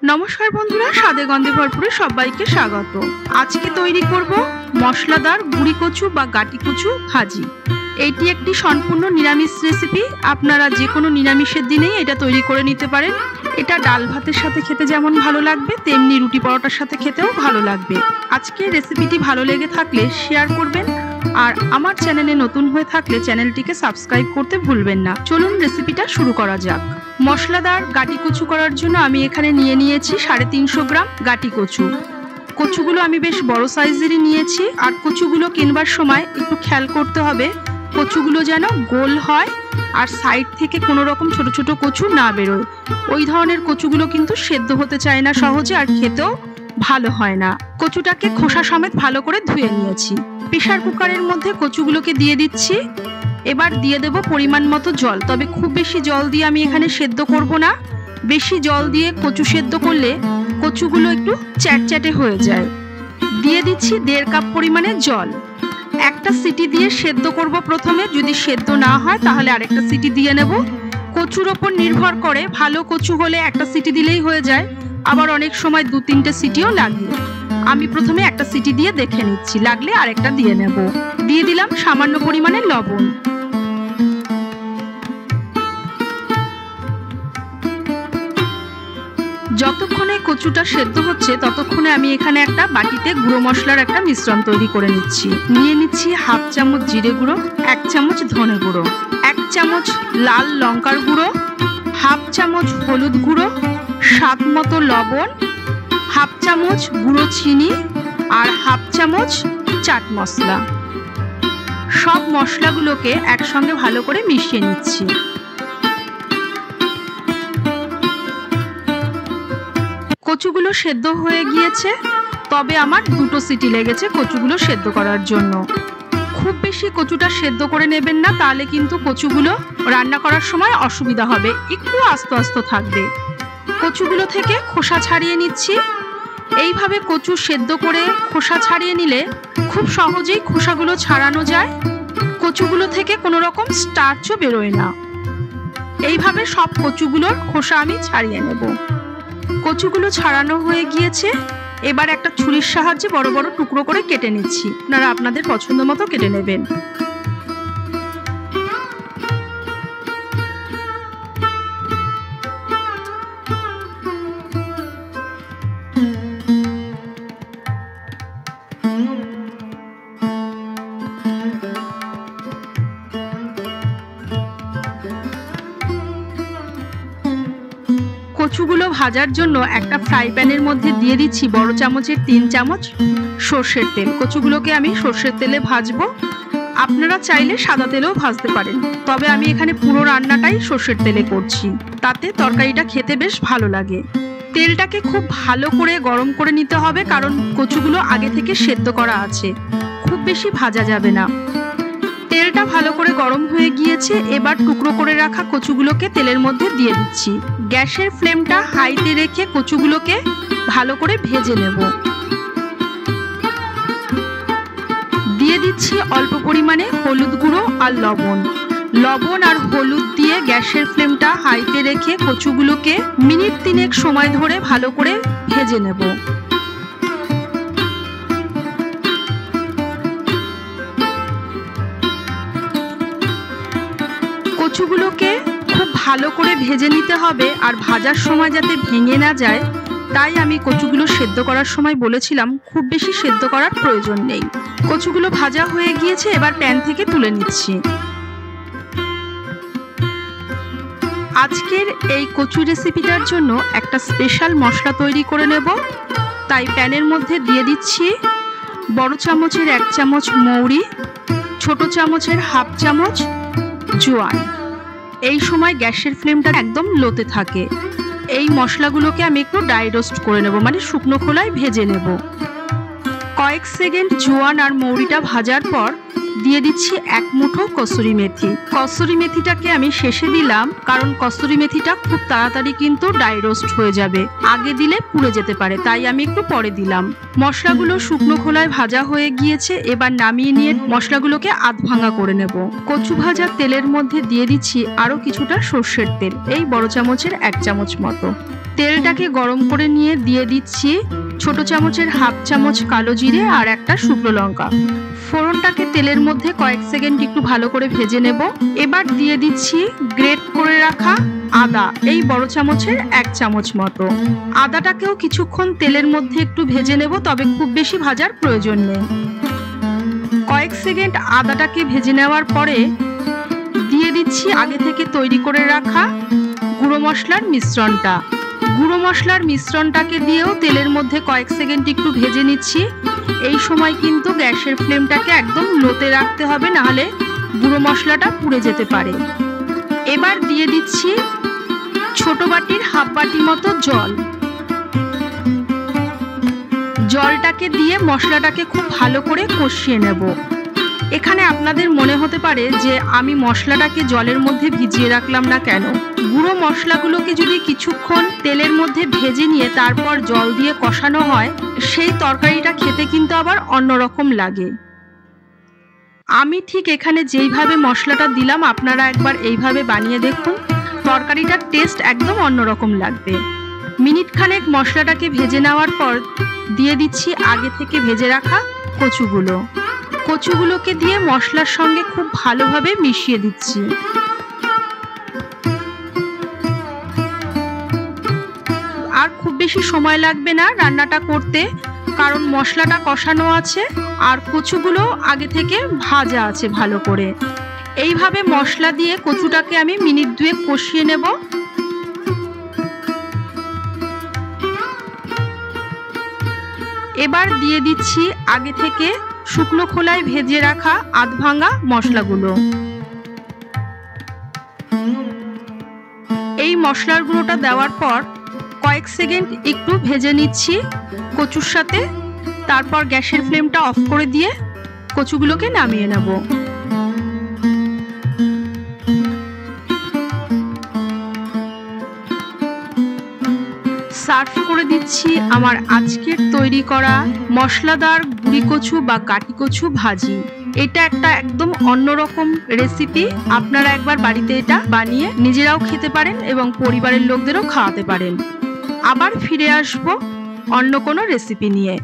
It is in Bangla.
নমস্কার বন্ধুরা, স্বাদে গন্ধে ভরপুরে সবাইকে স্বাগত। আজকে তৈরি করব মশলাদার গুঁড়ি কচু বা গাটি কচু ভাজি। এটি একটি সম্পূর্ণ নিরামিষ রেসিপি। আপনারা যে কোনো নিরামিষের দিনেই এটা তৈরি করে নিতে পারেন। এটা ডাল ভাতের সাথে খেতে যেমন ভালো লাগবে, তেমনি রুটি পরোটার সাথে খেতেও ভালো লাগবে। আজকে রেসিপিটি ভালো লেগে থাকলে শেয়ার করবেন, আর আমার চ্যানেলে নতুন হয়ে থাকলে চ্যানেলটিকে সাবস্ক্রাইব করতে ভুলবেন না। চলুন রেসিপিটা শুরু করা যাক। মশলাদার গাটি কচু করার জন্য আমি এখানে নিয়েছি 350 গ্রাম গাটি কচু। কচুগুলো আমি বেশ বড় সাইজেরই নিয়েছি। আর কচুগুলো কিনবার সময় একটু খেয়াল করতে হবে কচুগুলো যেন গোল হয় আর সাইড থেকে কোনো রকম ছোট ছোট কচু না বেরোয়। ওই ধরনের কচুগুলো কিন্তু সেদ্ধ হতে চায় না সহজে, আর খেতেও ভালো হয় না। কচুটাকে খোসা সমেত ভালো করে ধুয়ে নিয়েছি। প্রেসার কুকারের মধ্যে কচুগুলোকে দিয়ে দিচ্ছি। এবার দিয়ে দেব পরিমাণ মতো জল, তবে খুব বেশি জল দিয়ে আমি এখানে সেদ্ধ করব না। বেশি জল দিয়ে কচু সেদ্ধ করলে কচুগুলো একটু চ্যাটচ্যাটে হয়ে যায়। দিয়ে দিচ্ছি 1.5 কাপ পরিমাণে জল। একটা সিটি দিয়ে সেদ্ধ করব প্রথমে, যদি সেদ্ধ না হয় তাহলে আরেকটা সিটি দিয়ে নেব। কচুর ওপর নির্ভর করে, ভালো কচু হলে একটা সিটি দিলেই হয়ে যায়, আবার অনেক সময় 2-3টে সিটিও লাগে। আমি প্রথমে একটা সিটি দিয়ে দেখে নিচ্ছি, লাগলে আরেকটা দিয়ে নেব। দিয়ে দিলাম সামান্য পরিমাণে লবণ। যতক্ষণে কচুটা সেদ্ধ হচ্ছে ততক্ষণে আমি এখানে একটা বাটিতে গুঁড়ো মশলার একটা মিশ্রণ তৈরি করে নিচ্ছি। নিয়ে নিচ্ছি 1/2 চামচ জিরে গুঁড়ো, 1 চামচ ধনে গুঁড়ো, 1 চামচ লাল লঙ্কার গুঁড়ো, 1/2 চামচ হলুদ গুঁড়ো, স্বাদ মতো লবণ, 1/2 চামচ গুঁড়ো চিনি, আর 1/2 চামচ চাট মশলা। সব মশলাগুলোকে একসঙ্গে ভালো করে মিশিয়ে নিচ্ছি। কচুগুলো সেদ্ধ হয়ে গিয়েছে, তবে আমার 2টো সিটি লেগেছে কচুগুলো সেদ্ধ করার জন্য। খুব বেশি কচুটা সেদ্ধ করে নেবেন না, তাহলে কিন্তু কচুগুলো রান্না করার সময় অসুবিধা হবে, একটু আস্তে আস্তে থাকবে। কচুগুলো থেকে খোসা ছাড়িয়ে নিচ্ছি। এইভাবে কচু সেদ্ধ করে খোসা ছাড়িয়ে নিলে খুব সহজেই খোসাগুলো ছাড়ানো যায়। কচুগুলো থেকে কোনো রকম স্টার্চও বেরোয় না। এইভাবে সব কচুগুলোর খোসা আমি ছাড়িয়ে নেব। কচুগুলো ছাড়ানো হয়ে গিয়েছে। এবার একটা ছুরির সাহায্যে বড় বড় টুকরো করে কেটে নিচ্ছি। আপনারা আপনাদের পছন্দ মতো কেটে নেবেন। কচুগুলো ভাজার জন্য একটা ফ্রাই প্যানের মধ্যে দিয়ে দিচ্ছি বড় চামচের 3 চামচ সর্ষের তেল। কচুগুলোকে আমি সর্ষের তেলে ভাজবো। আপনারা চাইলে সাদা তেলেও ভাজতে পারেন, তবে আমি এখানে পুরো রান্নাটাই সর্ষের তেলে করছি, তাতে তরকারিটা খেতে বেশ ভালো লাগে। তেলটাকে খুব ভালো করে গরম করে নিতে হবে, কারণ কচুগুলো আগে থেকে সেদ্ধ করা আছে, খুব বেশি ভাজা যাবে না। তেলটা ভালো করে গরম হয়ে গিয়েছে। এবার টুকরো করে রাখা কচুগুলোকে তেলের মধ্যে দিয়ে দিচ্ছি। গ্যাসের ফ্লেমটা হাইতে রেখে কচুগুলোকে ভালো করে ভেজে নেব। দিয়ে দিচ্ছি অল্প পরিমাণে হলুদ গুঁড়ো আর লবণ। লবণ আর হলুদ দিয়ে গ্যাসের ফ্লেমটা হাইতে রেখে কচুগুলোকে মিনিট 3 সময় ধরে ভালো করে ভেজে নেব। কচুগুলোকে খুব ভালো করে ভেজে নিতে হবে, আর ভাজার সময় যাতে ভেঙে না যায়, তাই আমি কচুগুলো সেদ্ধ করার সময় বলেছিলাম খুব বেশি সেদ্ধ করার প্রয়োজন নেই। কচুগুলো ভাজা হয়ে গিয়েছে, এবার প্যান থেকে তুলে নিচ্ছি। আজকের এই কচু রেসিপিটার জন্য একটা স্পেশাল মশলা তৈরি করে নেব। তাই প্যানের মধ্যে দিয়ে দিচ্ছি বড় চামচের 1 চামচ মৌরি, ছোট চামচের 1/2 চামচ জোয়ান। এই সময় গ্যাসের ফ্লেমটা একদম লোতে থাকে। এই মশলাগুলোকে আমি একটু ড্রাই রোস্ট করে নেব, মানে শুকনো খোলায় ভেজে নেব। কয়েক সেকেন্ড জোয়ান আর মৌরিটা ভাজার পর দিয়ে দিচ্ছি 1 মুঠো কসুরি মেথি। কসুরি মেথিটাকে আমি শেষে দিলাম, কারণ কসুরি মেথিটা খুব তাড়াতাড়ি কিন্তু ড্রাই রোস্ট হয়ে যাবে, আগে দিলে পুড়ে যেতে পারে, তাই আমি একটু পরে দিলাম। মশলাগুলো শুকনো খোলায় ভাজা হয়ে গিয়েছে। এবার নামিয়ে নিয়ে মশলাগুলোকে আধ ভাঙা করে নেব। কচু ভাজা তেলের মধ্যে দিয়ে দিচ্ছি আরো কিছুটা সর্ষের তেল, এই বড় চামচের 1 চামচ মতো। তেলটাকে গরম করে নিয়ে দিয়ে দিচ্ছি ছোট চামচের হাফ চামচ কালো জিরে আর একটা শুকনো লঙ্কা। ফোড়নটাকে তেলের মধ্যে কয়েক সেকেন্ড একটু ভালো করে ভেজে নেব। এবার দিয়ে দিচ্ছি গ্রেট করে রাখা আদা, এই বড় চামচের 1 চামচ মতো। আদাটাকেও কিছুক্ষণ তেলের মধ্যে একটু ভেজে নেব, তবে খুব বেশি ভাজার প্রয়োজন নেই। কয়েক সেকেন্ড আদাটাকে ভেজে নেওয়ার পরে দিয়ে দিচ্ছি আগে থেকে তৈরি করে রাখা গুঁড়ো মশলার মিশ্রণটা। গুঁড়ো মশলার মিশ্রণটাকে দিয়েও তেলের মধ্যে কয়েক সেকেন্ড একটু ভেজে নিচ্ছি। এই সময় কিন্তু গ্যাসের ফ্লেমটাকে একদম লোতে রাখতে হবে, নাহলে গুঁড়ো মশলাটা পুড়ে যেতে পারে। এবার দিয়ে দিচ্ছি ছোট বাটির হাফ বাটি মতো জল। জলটাকে দিয়ে মশলাটাকে খুব ভালো করে কষিয়ে নেব। এখানে আপনাদের মনে হতে পারে যে আমি মশলাটাকে জলের মধ্যে ভিজিয়ে রাখলাম না কেন। গুঁড়ো মশলাগুলোকে যদি কিছুক্ষণ তেলের মধ্যে ভেজে নিয়ে তারপর জল দিয়ে কষানো হয়, সেই তরকারিটা খেতে কিন্তু আবার অন্যরকম লাগে। আমি ঠিক এখানে যেইভাবে মশলাটা দিলাম আপনারা একবার এইভাবে বানিয়ে দেখুন, তরকারিটার টেস্ট একদম অন্যরকম লাগবে। মিনিট খানেক মশলাটাকে ভেজে নেওয়ার পর দিয়ে দিচ্ছি আগে থেকে ভেজে রাখা কচুগুলো। কচুগুলোকে দিয়ে মশলার সঙ্গে খুব ভালোভাবে মিশিয়ে দিচ্ছি। আর খুব বেশি সময় লাগবে না রান্নাটা করতে, কারণ মশলাটা কষানো আছে আর কচুগুলো আগে থেকে ভাজা আছে ভালো করে। এইভাবে মশলা দিয়ে কচুটাকে আমি মিনিট 2 কষিয়ে নেব। এবার দিয়ে দিচ্ছি আগে থেকে শুকনো খোলায় ভেজে রাখা আধ ভাঙা মশলাগুলো। এই মশলার গুঁড়োটা দেওয়ার পর কয়েক সেকেন্ড একটু ভেজে নিচ্ছি কচুর সাথে। তারপর গ্যাসের ফ্লেমটা অফ করে দিয়ে কচুগুলোকে নামিয়ে নেব। সার্ভ করে দিচ্ছি আমার আজকের তৈরি করা মশলাদার গুঁড়ি কচু বা গাটি কচু ভাজি। এটা একটা একদম অন্যরকম রেসিপি। আপনারা একবার বাড়িতে এটা বানিয়ে নিজেরাও খেতে পারেন এবং পরিবারের লোকদেরও খাওয়াতে পারেন। আবার ফিরে আসবো অন্য কোনো রেসিপি নিয়ে।